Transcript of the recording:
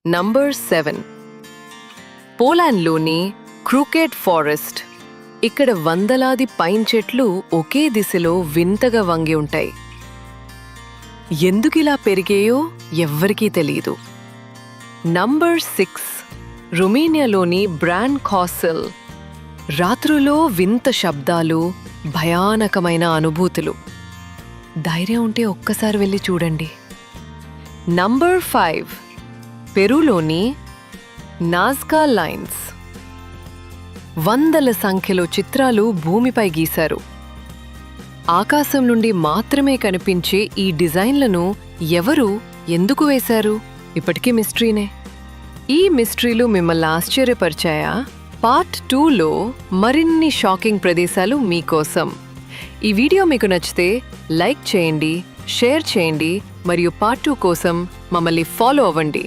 Number 7 పోలాండ్లోని క్రూకెట్ forest. ఇక్కడ వందలాది pine చెట్లు ఒకే దిశలో వింతగా వంగి ఉంటాయి. ఎందుకిలా పెరిగాయో ఎవ్వరికీ తెలియదు. నంబర్ 6 రొమేనియాలోని బ్రాన్ కాసల్. రాత్రులో వింత శబ్దాలు, భయానకమైన అనుభూతులు. ధైర్యం ఉంటే ఒక్కసారి వెళ్ళి చూడండి. నంబర్ 5 పెరూలోని నాజ్కా లైన్స్. వందల సంఖ్యలో చిత్రాలు భూమిపై గీశారు. ఆకాశం నుండి మాత్రమే కనిపించే ఈ డిజైన్లను ఎవరు ఎందుకు వేశారు? ఇప్పటికీ మిస్టరీనే. ఈ మిస్టరీలు మిమ్మల్ని ఆశ్చర్యపరిచాయా? పార్ట్ 2లో మరిన్ని షాకింగ్ ప్రదేశాలు మీకోసం. ఈ వీడియో మీకు నచ్చితే లైక్ చేయండి, షేర్ చేయండి మరియు పార్ట్ 2 కోసం మమ్మల్ని ఫాలో అవ్వండి.